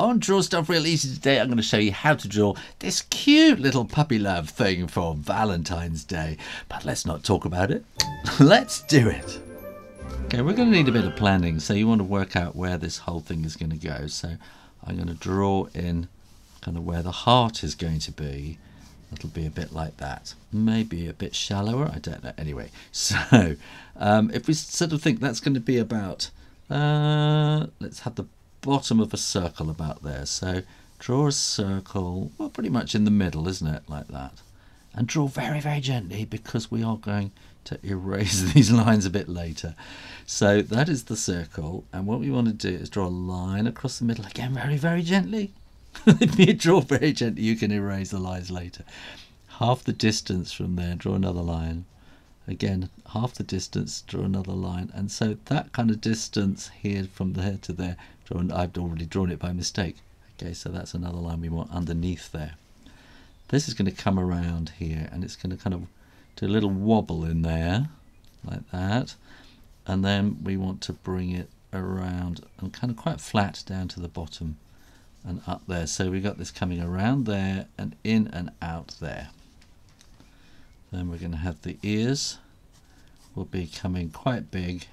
On Draw Stuff Real Easy today, I'm going to show you how to draw this cute little puppy love thing for Valentine's Day. But let's not talk about it. Let's do it. Okay, we're going to need a bit of planning, so you want to work out where this whole thing is going to go. So I'm going to draw in kind of where the heart is going to be. It'll be a bit like that. Maybe a bit shallower, I don't know. Anyway, so if we sort of think that's going to be about, let's have the bottom of a circle about there. So draw a circle, well, pretty much in the middle, isn't it? Like that. And draw very, very gently, because we are going to erase these lines a bit later. So that is the circle, and what we want to do is draw a line across the middle, again very, very gently. If you draw very gently, you can erase the lines later. Half the distance from there, draw another line. Again, half the distance, draw another line. And so that kind of distance here from there to there, I've already drawn it by mistake. Okay, so that's another line we want underneath there. This is going to come around here, and it's going to kind of do a little wobble in there, like that. And then we want to bring it around and kind of quite flat down to the bottom and up there. So we've got this coming around there and in and out there. Then we're going to have the ears will be coming quite big,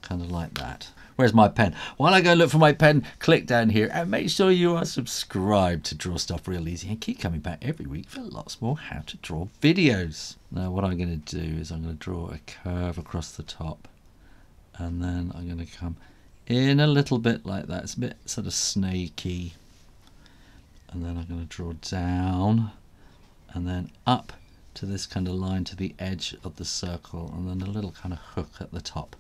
kind of like that. Where's my pen? While I go look for my pen, click down here and make sure you are subscribed to Draw Stuff Real Easy, and keep coming back every week for lots more how to draw videos. Now what I'm going to do is I'm going to draw a curve across the top, and then I'm going to come in a little bit like that. It's a bit sort of snaky, and then I'm going to draw down and then up to this kind of line to the edge of the circle, and then a little kind of hook at the top.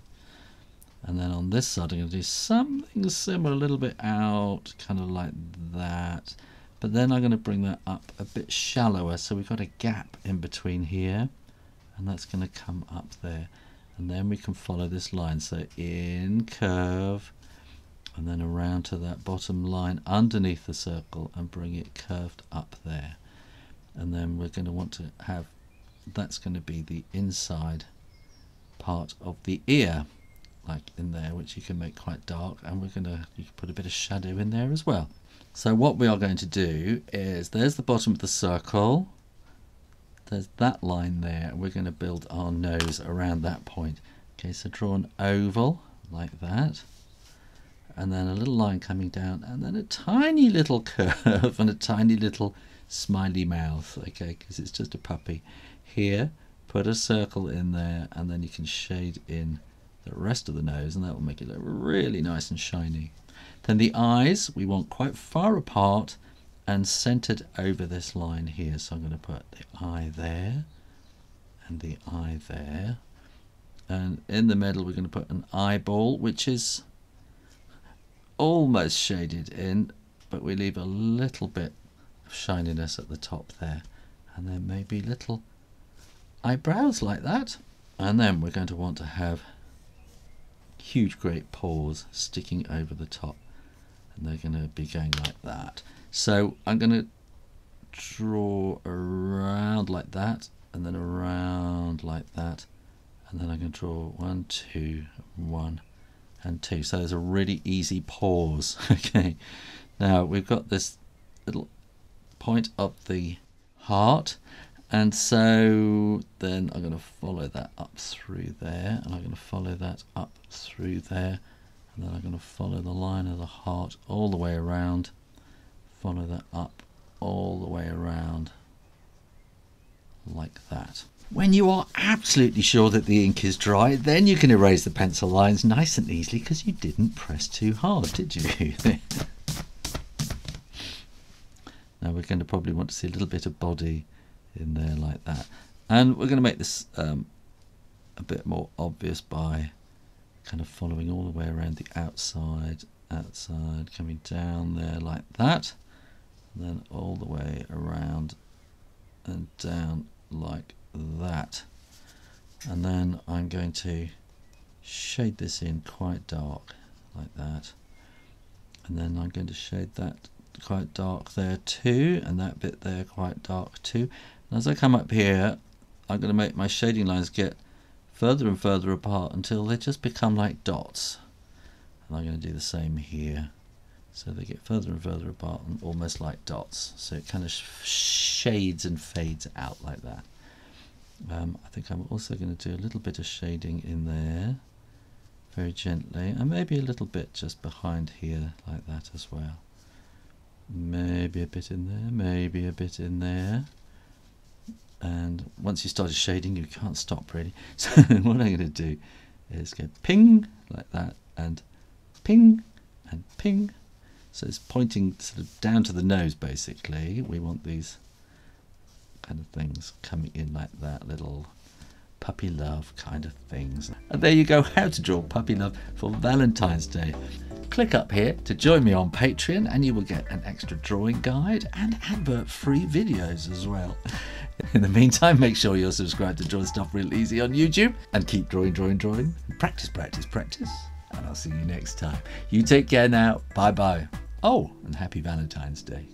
And then on this side I'm going to do something similar, a little bit out, kind of like that. But then I'm going to bring that up a bit shallower, so we've got a gap in between here, and that's going to come up there. And then we can follow this line, so in, curve, and then around to that bottom line underneath the circle and bring it curved up there. And then we're going to want to have, that's going to be the inside part of the ear, like in there, which you can make quite dark, and you can put a bit of shadow in there as well. So what we are going to do is, there's the bottom of the circle, there's that line there, and we're going to build our nose around that point. Okay, so draw an oval like that, and then a little line coming down, and then a tiny little curve and a tiny little smiley mouth, okay, because it's just a puppy. Here, put a circle in there, and then you can shade in the rest of the nose, and that will make it look really nice and shiny. Then the eyes we want quite far apart and centered over this line here, so I'm going to put the eye there and the eye there, and in the middle we're going to put an eyeball, which is almost shaded in, but we leave a little bit of shininess at the top there, and then maybe little eyebrows like that. And then we're going to want to have huge great paws sticking over the top, and they're going to be going like that. So I'm going to draw around like that, and then around like that, and then I'm going to draw 1, 2, 1 and 2. So there's a really easy pause. Okay, now we've got this little point of the heart, and so then I'm going to follow that up through there, and I'm going to follow that up through there, and then I'm going to follow the line of the heart all the way around, follow that up all the way around like that. When you are absolutely sure that the ink is dry, then you can erase the pencil lines nice and easily, because you didn't press too hard, did you? Now we're going to probably want to see a little bit of body in there like that, and we're going to make this a bit more obvious by kind of following all the way around the outside, coming down there like that, and then all the way around and down like that. And then I'm going to shade this in quite dark like that, and then I'm going to shade that quite dark there too, and that bit there quite dark too. And as I come up here, I'm going to make my shading lines get further and further apart until they just become like dots. And I'm going to do the same here. So they get further and further apart, and almost like dots. So it kind of shades and fades out like that. I think I'm also going to do a little bit of shading in there, very gently, and maybe a little bit just behind here like that as well. Maybe a bit in there, maybe a bit in there. And once you started shading, you can't stop really. So what I'm going to do is go ping like that, and ping and ping. So it's pointing sort of down to the nose basically. We want these kind of things coming in like that, little puppy love kind of things. And there you go, how to draw puppy love for Valentine's Day. Click up here to join me on Patreon and you will get an extra drawing guide and advert-free videos as well. In the meantime, make sure you're subscribed to Draw Stuff Real Easy on YouTube and keep drawing, drawing, drawing. Practice, practice, practice. And I'll see you next time. You take care now. Bye-bye. Oh, and happy Valentine's Day.